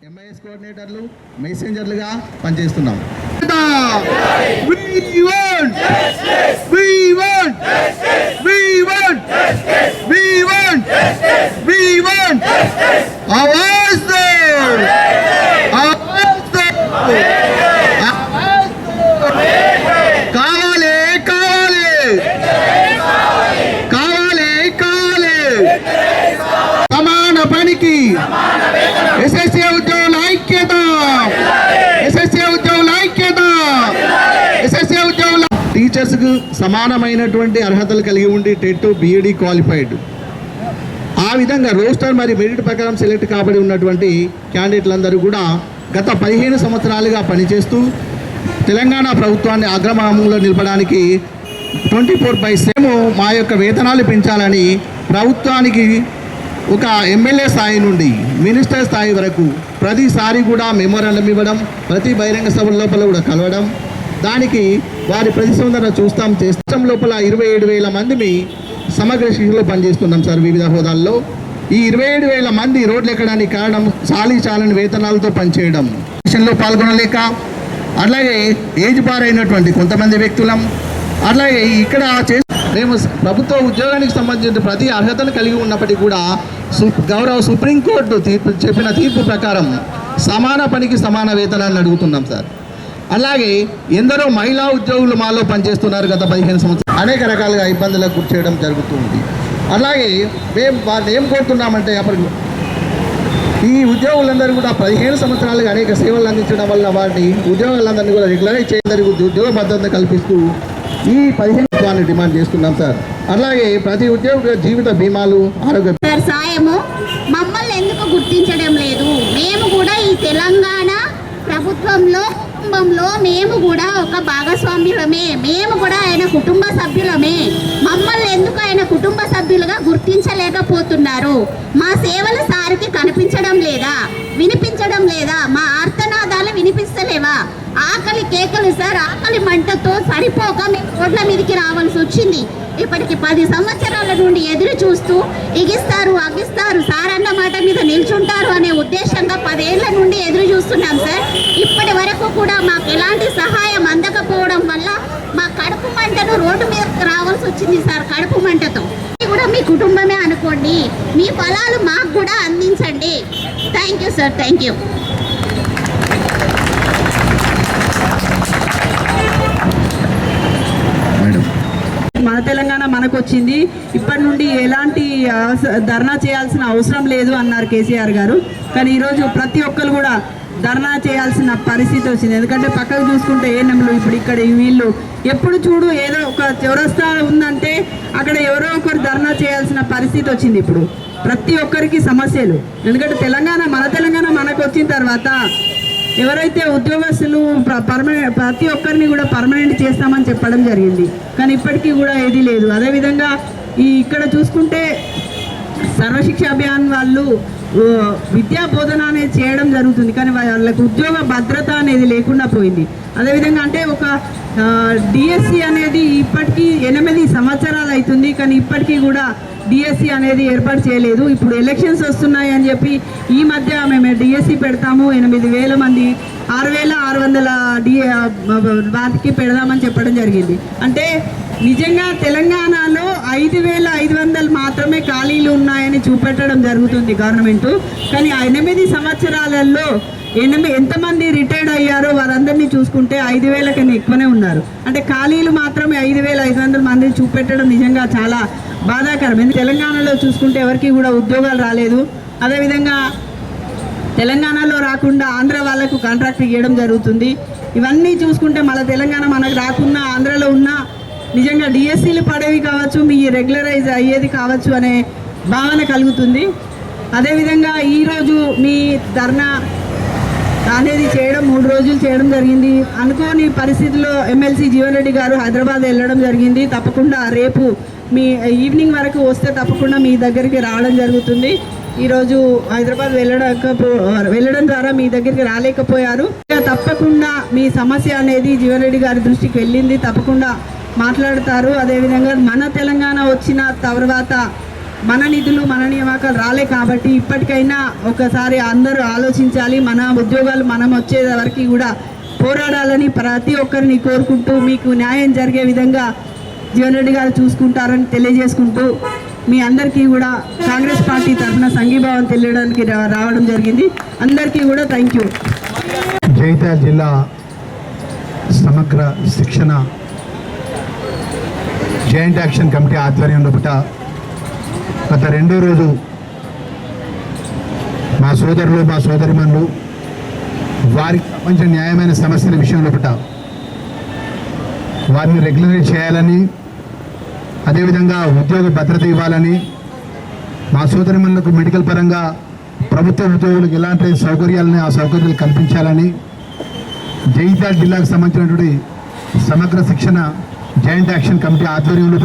MIS కోఆర్డినేటర్లు మెసెంజర్లుగా పనిచేస్తున్నాం. సమాన పనికి ఎస్ఎస్సీ ఉద్యోగుల ఐక్యత, ఎస్ఎస్సీ ఉద్యోగుల ఐక్యత, ఎస్ఎస్సీ ఉద్యోగుల టీచర్స్కు సమానమైనటువంటి అర్హతలు కలిగి ఉండి టెట్ బీఈడి క్వాలిఫైడ్. ఆ విధంగా రోస్టర్ మరియు మెరిట్ ప్రకారం సెలెక్ట్ కాబడి ఉన్నటువంటి క్యాండిడేట్లందరూ కూడా గత 15 సంవత్సరాలుగా పనిచేస్తూ తెలంగాణ ప్రభుత్వాన్ని అగ్రమామంలో నిలపడానికి 24/7 మా యొక్క వేతనాలు పెంచాలని ప్రభుత్వానికి ఒక ఎమ్మెల్యే స్థాయి నుండి మినిస్టర్ స్థాయి వరకు ప్రతిసారి కూడా మెమోరాండం ఇవ్వడం, ప్రతి బహిరంగ సభల లోపల కూడా కలవడం, దానికి వారి ప్రతిస్పందన చేస్తాం. లోపల 27,000 మంది సమగ్ర శిక్షలో పనిచేస్తున్నాం సార్. వివిధ హోదాల్లో ఈ 27,000 మంది రోడ్లు ఎక్కడానికి కారణం చాలని వేతనాలతో పనిచేయడం, లో పాల్గొనలేక, అలాగే ఏజ్ బారైనటువంటి కొంతమంది వ్యక్తులం, అలాగే ఇక్కడ మేము ప్రభుత్వ ఉద్యోగానికి సంబంధించిన ప్రతి అర్హతను కలిగి ఉన్నప్పటికీ కూడా గౌరవ సుప్రీంకోర్టు చెప్పిన తీర్పు ప్రకారం సమాన పనికి సమాన వేతనాన్ని అడుగుతున్నాం సార్. అలాగే ఎందరో మహిళా ఉద్యోగులు మాలో పనిచేస్తున్నారు. గత 15 సంవత్సరాలు అనేక రకాలుగా ఇబ్బందులకు గురి చేయడం జరుగుతుంది. అలాగే మేము వారిని ఏం కోరుతున్నామంటే, అప్పటికి ఈ ఉద్యోగులందరూ కూడా 15 సంవత్సరాలుగా అనేక సేవలు అందించడం వల్ల వారిని ఉద్యోగులందరినీ కూడా రెగ్యులరైజ్ చేయడానికి ఉద్యోగ భద్రత కల్పిస్తూ ఈ 15 డిమాండ్ చేస్తున్నాం సార్. అలాగే ప్రతి ఉద్యోగ జీవిత బీమాలు, ఆరోగ్య సాయము మమ్మల్ని ఎందుకు గుర్తించడం లేదు? మేము కూడా ఈ తెలంగాణ ప్రభుత్వంలో మేము కూడా ఒక భాగస్వామ్యులమే, మేము కూడా ఆయన కుటుంబ సభ్యులమే. మమ్మల్ని ఎందుకు ఆయన కుటుంబ సభ్యులుగా గుర్తించలేకపోతున్నారు? మా సేవలు సారికి కనిపించడం లేదా, వినిపించడం లేదా? మా ఆర్తనాదాలు వినిపిస్తలేవా? ఆకలి కేకలు సార్, ఆకలి మంటతో సరిపోక మేము రోడ్ల మీదకి రావాల్సి వచ్చింది. ఇప్పటికి 10 సంవత్సరాల నుండి ఎదురు చూస్తూ ఇగిస్తారు అగిస్తారు సార్ అన్న మాట మీద నిల్చుంటారు అనే ఉద్దేశంగా 10 ఏళ్ల నుండి ఎదురు చూస్తున్నాం సార్. ఇప్పటి వరకు కూడా మాకు ఎలాంటి సహాయం అందకపోవడం వల్ల మా కడుపు మంటను రోడ్డు మీద రావాల్సి వచ్చింది సార్. కడుపు మంటతో కూడా మీ కుటుంబమే అనుకోండి, మీ ఫలాలు మాకు కూడా అందించండి. Thank you sir, thank you. మన తెలంగాణ మనకు వచ్చింది, ఇప్పటి నుండి ఎలాంటి ధర్నా చేయాల్సిన అవసరం లేదు అన్నారు కేసీఆర్ గారు. కానీ ఈరోజు ప్రతి ఒక్కరు కూడా ధర్నా చేయాల్సిన పరిస్థితి వచ్చింది. ఎందుకంటే పక్కకు చూసుకుంటే ఏఎన్ఎంలు ఇప్పుడు ఇక్కడ వీళ్ళు ఎప్పుడు చూడు ఏదో ఒక చౌరస్తా ఉందంటే అక్కడ ఎవరో ఒకరు ధర్నా చేయాల్సిన పరిస్థితి వచ్చింది. ఇప్పుడు ప్రతి ఒక్కరికి సమస్యలు. ఎందుకంటే మన తెలంగాణ మనకు వచ్చిన తర్వాత ఎవరైతే ఉద్యోగస్తులు ప్రతి ఒక్కరిని కూడా పర్మనెంట్ చేస్తామని చెప్పడం జరిగింది. కానీ ఇప్పటికీ కూడా ఏది లేదు. అదేవిధంగా ఇక్కడ చూసుకుంటే సర్వశిక్ష అభియాన్ వాళ్ళు విద్యా బోధన అనేది చేయడం జరుగుతుంది, కానీ వాళ్ళకు ఉద్యోగ భద్రత అనేది లేకుండా పోయింది. అదేవిధంగా అంటే ఒక డిఎస్సి అనేది ఇప్పటికీ 8 సంవత్సరాలు అవుతుంది, కానీ ఇప్పటికీ కూడా డిఎస్సి అనేది ఏర్పాటు చేయలేదు. ఇప్పుడు ఎలక్షన్స్ వస్తున్నాయి అని చెప్పి ఈ మధ్య మేము డిఎస్సి పెడతాము, 8,000 మంది 6,600 వాటికి పెడదామని చెప్పడం జరిగింది. అంటే నిజంగా తెలంగాణలో 5,500 మాత్రమే ఖాళీలు ఉన్నాయని చూపెట్టడం జరుగుతుంది గవర్నమెంట్. కానీ 8 సంవత్సరాలలో ఎంతమంది రిటైర్డ్ అయ్యారో వారందరినీ చూసుకుంటే 5,000 కన్నా ఎక్కువనే ఉన్నారు. అంటే ఖాళీలు మాత్రమే 5,500 మంది చూపెట్టడం నిజంగా చాలా బాధాకరం. ఎందుకంటే తెలంగాణలో చూసుకుంటే ఎవరికి కూడా ఉద్యోగాలు రాలేదు. అదేవిధంగా తెలంగాణలో రాకుండా ఆంధ్ర వాళ్ళకు కాంట్రాక్ట్ ఇవ్వడం జరుగుతుంది. ఇవన్నీ చూసుకుంటే మన తెలంగాణ మనకు రాకున్నా ఆంధ్రలో ఉన్న నిజంగా డిఎస్సీలు పడేవి కావచ్చు, మీ రెగ్యులరైజ్ అయ్యేది కావచ్చు అనే భావన కలుగుతుంది. అదేవిధంగా ఈరోజు మీ ధర్నా అనేది చేయడం 3 రోజులు చేయడం జరిగింది. అనుకోని పరిస్థితుల్లో ఎమ్మెల్సీ జీవన్ రెడ్డి గారు హైదరాబాద్ వెళ్ళడం జరిగింది. తప్పకుండా రేపు మీ ఈవినింగ్ వరకు వస్తే తప్పకుండా మీ దగ్గరికి రావడం జరుగుతుంది. ఈరోజు హైదరాబాద్ వెళ్ళడం ద్వారా మీ దగ్గరికి రాలేకపోయారు. తప్పకుండా మీ సమస్య అనేది జీవన్ రెడ్డి గారి దృష్టికి వెళ్ళింది, తప్పకుండా మాట్లాడతారు. అదేవిధంగా మన తెలంగాణ వచ్చిన తర్వాత మన నిధులు మన నియామకాలు రాలే కాబట్టి ఇప్పటికైనా ఒకసారి అందరూ ఆలోచించాలి. మన ఉద్యోగాలు మనం వచ్చే వరకు కూడా పోరాడాలని ప్రతి ఒక్కరిని కోరుకుంటూ మీకు న్యాయం జరిగే విధంగా జీవన్ రెడ్డి గారు చూసుకుంటారని తెలియజేసుకుంటూ మీ అందరికీ కూడా కాంగ్రెస్ పార్టీ తరఫున సంఘీభావం తెలియడానికి రావడం జరిగింది. అందరికీ కూడా థ్యాంక్ యూ. జగిత్యాల జిల్లా సమగ్ర శిక్షణ జాయింట్ యాక్షన్ కమిటీ ఆధ్వర్యంలో గత రెండో రోజు మా సోదరులు మా సోదరిమణులు వారికి సంబంధించిన న్యాయమైన సమస్యల విషయంలో వారిని రెగ్యులరైజ్ చేయాలని, అదేవిధంగా ఉద్యోగ భద్రత ఇవ్వాలని, మా సోదరిమణులకు మెడికల్ పరంగా ప్రభుత్వ ఉద్యోగులకు ఎలాంటి సౌకర్యాలని ఆ సౌకర్యాలు కల్పించాలని జగిత్యాల జిల్లాకు సంబంధించినటువంటి సమగ్ర శిక్షణ జాయింట్ యాక్షన్ కమిటీ ఆధ్వర్యంలో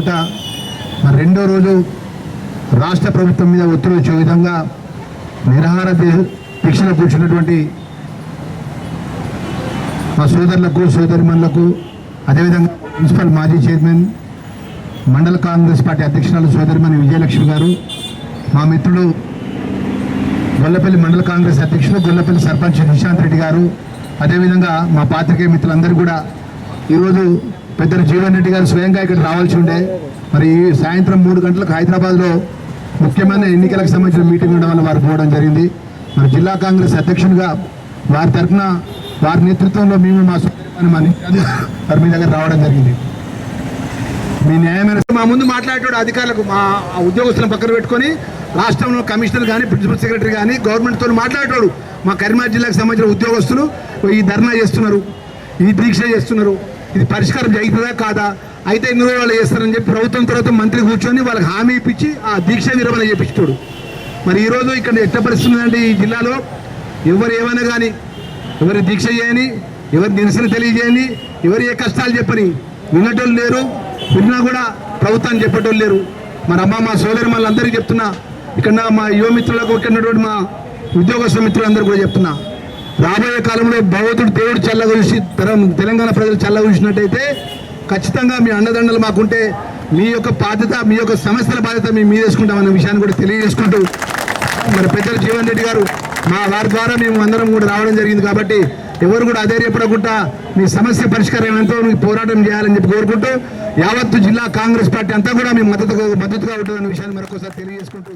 మరి రెండో రోజు రాష్ట్ర ప్రభుత్వం మీద ఒత్తిడి వచ్చే విధంగా నిరాహార దీక్షలో కూర్చున్నటువంటి మా సోదరులకు సోదరిమణులకు, అదేవిధంగా మున్సిపల్ మాజీ చైర్మన్ మండల కాంగ్రెస్ పార్టీ అధ్యక్షురాలు సోదరిమణి విజయలక్ష్మి గారు, మా మిత్రుడు గొల్లపల్లి మండల కాంగ్రెస్ అధ్యక్షుడు గొల్లపల్లి సర్పంచ్ నిశాంత్ రెడ్డి గారు, అదేవిధంగా మా పాత్రికేయ మిత్రులందరూ కూడా ఈరోజు పెద్దలు జీవన్ రెడ్డి గారు స్వయంగా ఇక్కడ రావాల్సి ఉండే, మరి సాయంత్రం 3 గంటలకు హైదరాబాద్లో ముఖ్యమైన ఎన్నికలకు సంబంధించిన మీటింగ్ ఉండడం వల్ల వారు పోవడం జరిగింది. మరి జిల్లా కాంగ్రెస్ అధ్యక్షునిగా వారి తరఫున వారి నేతృత్వంలో మేము మా వారి మీ దగ్గర రావడం జరిగింది. మీ న్యాయమైన మా ముందు మాట్లాడేటోడు అధికారులకు మా ఉద్యోగస్తులను పక్కన పెట్టుకొని రాష్ట్రంలో కమిషనర్ కానీ ప్రిన్సిపల్ సెక్రటరీ కానీ గవర్నమెంట్తో మాట్లాడేటోడు మా కరీంనగర్ జిల్లాకు సంబంధించిన ఉద్యోగస్తులు ఈ ధర్నా చేస్తున్నారు, ఈ దీక్ష చేస్తున్నారు, ఇది పరిష్కారం జరుగుతుందా కాదా, అయితే ఎన్ని రోజులు చేస్తారని చెప్పి ప్రభుత్వం తర్వాత మంత్రి కూర్చొని వాళ్ళకి హామీ ఇప్పించి ఆ దీక్ష విరమణ చేపించాడు. మరి ఈరోజు ఇక్కడ ఎట్ట పరిస్థితి అంటే ఈ జిల్లాలో ఎవరు ఏమైనా కానీ ఎవరి దీక్ష చేయని, ఎవరి నిరసన తెలియజేయని, ఎవరు ఏ కష్టాలు చెప్పని విన్నటోళ్ళు లేరు, విన్నా కూడా ప్రభుత్వాన్ని చెప్పేటోళ్ళు లేరు. మరి అమ్మ మా సోదరి మళ్ళందరికీ చెప్తున్నా, ఇక్కడ మా యువమిత్రులకు ఉన్నటువంటి మా ఉద్యోగస్తుల మిత్రులందరూ కూడా చెప్తున్నా, రాబోయే కాలంలో భగవంతుడు దేవుడు చల్లగూసి తెలంగాణ ప్రజలు చల్లగూసినట్టయితే ఖచ్చితంగా మీ అండదండలు మాకుంటే మీ యొక్క బాధ్యత మీ యొక్క సమస్యల బాధ్యత మేము మీద వేసుకుంటామన్న విషయాన్ని కూడా తెలియజేసుకుంటూ మరి పెద్దలు జీవన్ రెడ్డి గారు మా వారి ద్వారా మేము అందరం కూడా రావడం జరిగింది కాబట్టి ఎవరు కూడా అధైర్యపడకుండా మీ సమస్య పరిష్కారం ఎంతో పోరాటం చేయాలని చెప్పి కోరుకుంటూ యావత్తు జిల్లా కాంగ్రెస్ పార్టీ అంతా కూడా మేము మద్దతుగా ఉంటుందన్న విషయాన్ని మరొకసారి తెలియజేసుకుంటూ